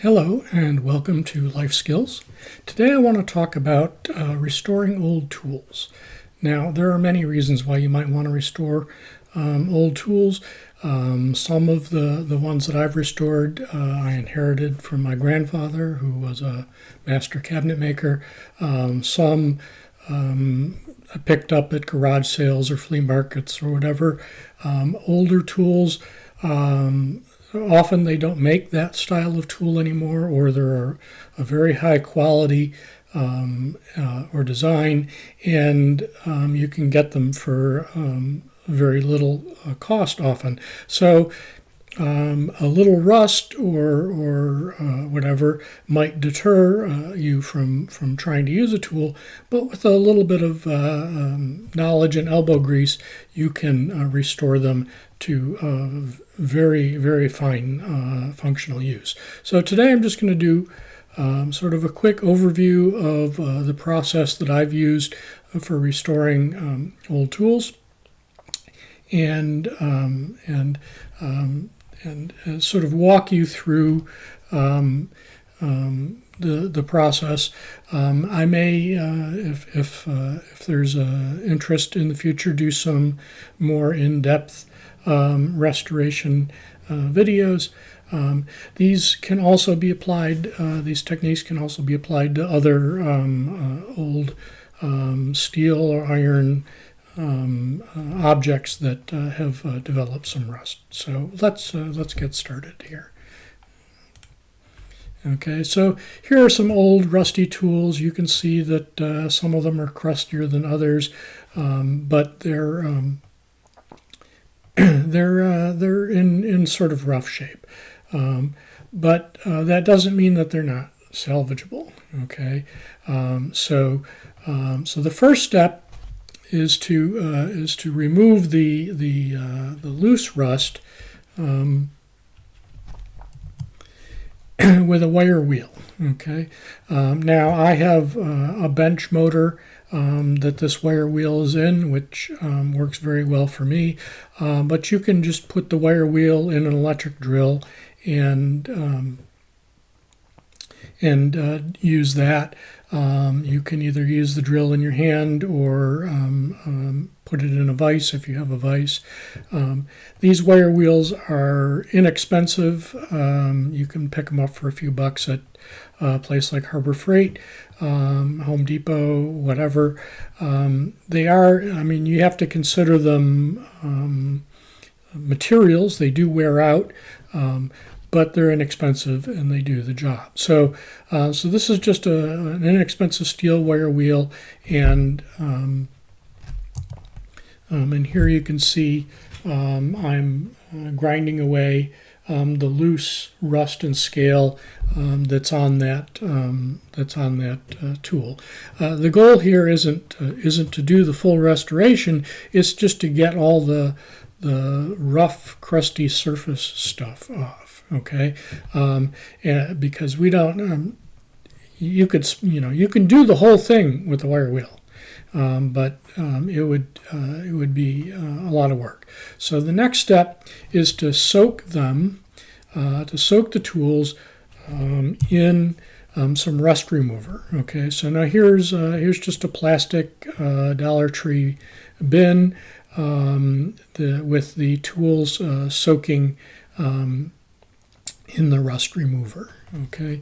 Hello and welcome to Life Skills. Today I want to talk about restoring old tools. Now there are many reasons why you might want to restore old tools. Some of the ones that I've restored I inherited from my grandfather, who was a master cabinet maker. Some I picked up at garage sales or flea markets or whatever. Older tools, often they don't make that style of tool anymore, or they're a very high quality or design, and you can get them for very little cost often. So a little rust or whatever might deter you from trying to use a tool, but with a little bit of knowledge and elbow grease, you can restore them to very, very fine functional use. So today I'm just going to do sort of a quick overview of the process that I've used for restoring old tools, and sort of walk you through the process. I may, if there's interest in the future, do some more in-depth restoration videos. These can also be applied. These techniques can also be applied to other old steel or iron objects that have developed some rust. So let's get started here. Okay, so here are some old rusty tools. You can see that some of them are crustier than others, but they're they're in sort of rough shape. But that doesn't mean that they're not salvageable. Okay, so the first step is to remove the loose rust with a wire wheel. Okay, now I have a bench motor that this wire wheel is in, which works very well for me. But you can just put the wire wheel in an electric drill and use that. You can either use the drill in your hand or put it in a vise if you have a vise. These wire wheels are inexpensive. You can pick them up for a few bucks at a place like Harbor Freight, Home Depot, whatever. They are, I mean, you have to consider them materials. They do wear out, but they're inexpensive and they do the job. So this is just an inexpensive steel wire wheel, and here you can see I'm grinding away the loose rust and scale that's on that tool. The goal here isn't to do the full restoration. It's just to get all the rough, crusty surface stuff off. Okay, because we don't. You can do the whole thing with the wire wheel, but it would be a lot of work. So the next step is to soak them, to soak the tools in some rust remover. Okay, so now here's just a plastic Dollar Tree bin with the tools soaking in the rust remover. Okay,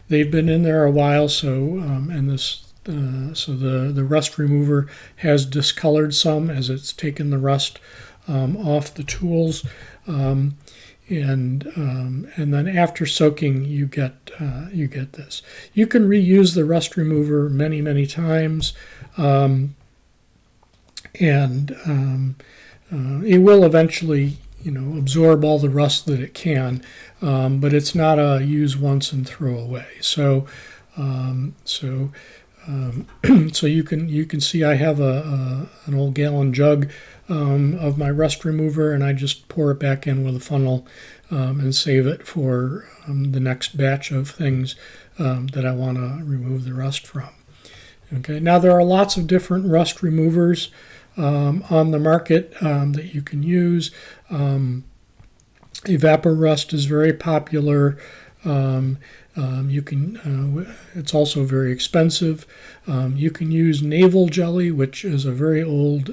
they've been in there a while, so so the rust remover has discolored some as it's taken the rust off the tools, and then after soaking, you get this. You can reuse the rust remover many times, and it will eventually absorb all the rust that it can, but it's not a use once and throw away. So you can see I have an old gallon jug of my rust remover, and I just pour it back in with a funnel and save it for the next batch of things that I want to remove the rust from. Okay, now there are lots of different rust removers on the market that you can use. Evaporust is very popular. You can. It's also very expensive. You can use Naval Jelly, which is a very old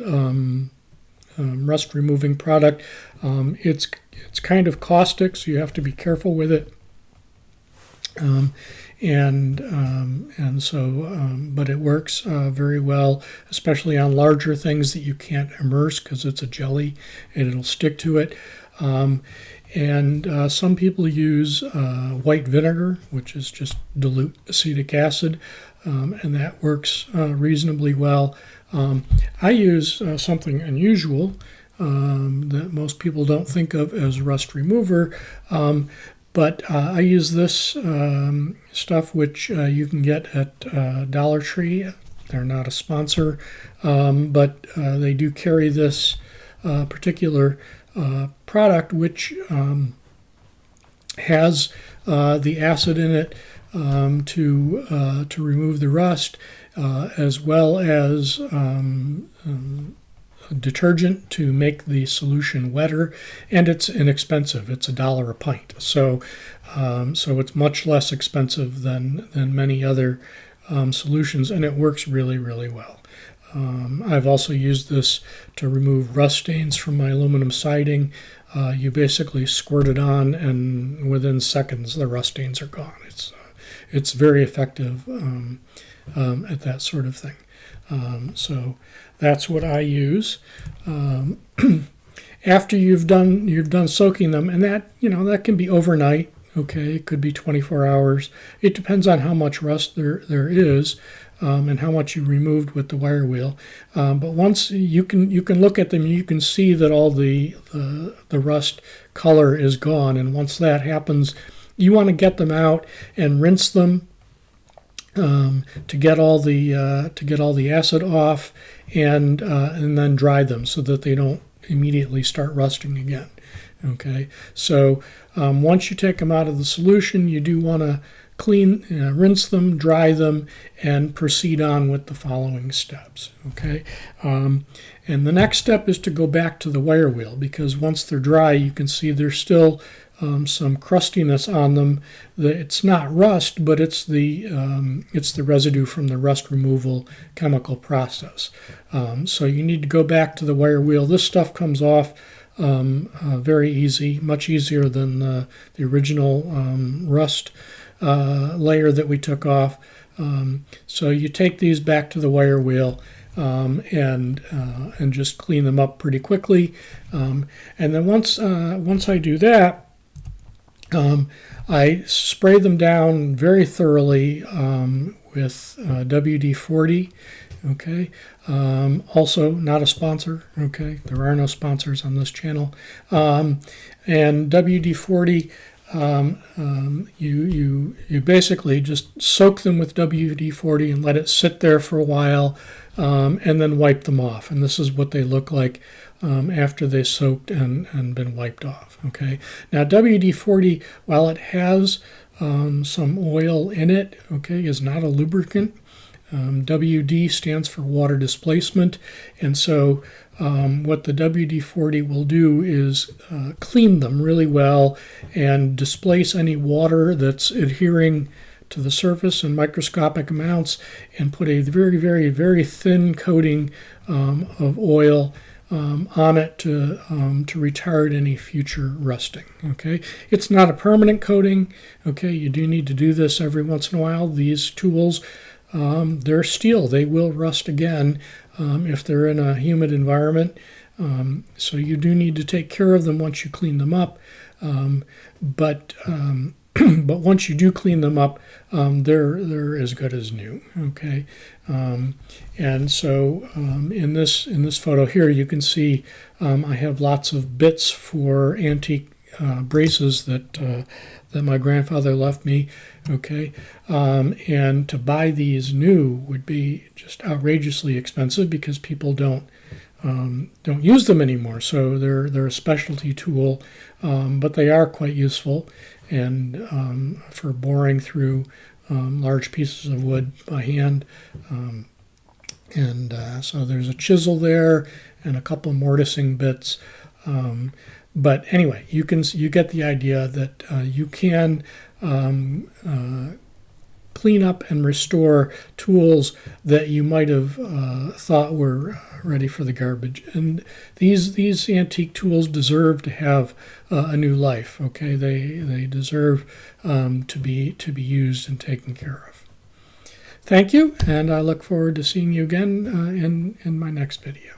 rust removing product. It's kind of caustic, so you have to be careful with it. But it works very well, especially on larger things that you can't immerse because it's a jelly and it'll stick to it. Some people use white vinegar, which is just dilute acetic acid, and that works reasonably well. I use something unusual that most people don't think of as rust remover, but I use this stuff which you can get at Dollar Tree. They're not a sponsor, but they do carry this particular product which has the acid in it to remove the rust, as well as detergent to make the solution wetter, and it's inexpensive. It's $1 a pint, so it's much less expensive than many other solutions, and it works really, really well. I've also used this to remove rust stains from my aluminum siding. You basically squirt it on, and within seconds the rust stains are gone. It's very effective at that sort of thing. So that's what I use. After you've done soaking them, and that can be overnight. Okay, it could be 24 hours. It depends on how much rust there is, and how much you removed with the wire wheel. But once you can look at them, you can see that all the rust color is gone. And once that happens, you want to get them out and rinse them to get all the acid off, and then dry them so that they don't immediately start rusting again. Okay, so once you take them out of the solution, you do want to rinse them, dry them, and proceed on with the following steps. Okay, and the next step is to go back to the wire wheel, because once they're dry, you can see there's still some crustiness on them. It's not rust, but it's the residue from the rust removal chemical process. So you need to go back to the wire wheel. This stuff comes off very easy, much easier than the original rust layer that we took off. So you take these back to the wire wheel and just clean them up pretty quickly. And then once I do that, I spray them down very thoroughly with WD-40. Okay. Also not a sponsor. Okay. There are no sponsors on this channel. And WD-40, you basically just soak them with WD-40 and let it sit there for a while, and then wipe them off. And this is what they look like after they soaked and been wiped off. Okay. Now WD-40, while it has some oil in it, okay, is not a lubricant. WD stands for water displacement, and so what the WD-40 will do is clean them really well and displace any water that's adhering to the surface in microscopic amounts, and put a very, very, very thin coating of oil on it to retard any future rusting. Okay, it's not a permanent coating. Okay, you do need to do this every once in a while. These tools, they're steel. They will rust again if they're in a humid environment. So you do need to take care of them once you clean them up. But once you do clean them up, they're as good as new. Okay, and so in this photo here, you can see I have lots of bits for antique braces that my grandfather left me. Okay, and to buy these new would be just outrageously expensive because people don't use them anymore. So they're a specialty tool, but they are quite useful, and for boring through large pieces of wood by hand. So there's a chisel there and a couple of mortising bits. But anyway, you get the idea that you can clean up and restore tools that you might have thought were ready for the garbage. And these antique tools deserve to have a new life. Okay, they deserve to be used and taken care of. Thank you, and I look forward to seeing you again in my next video.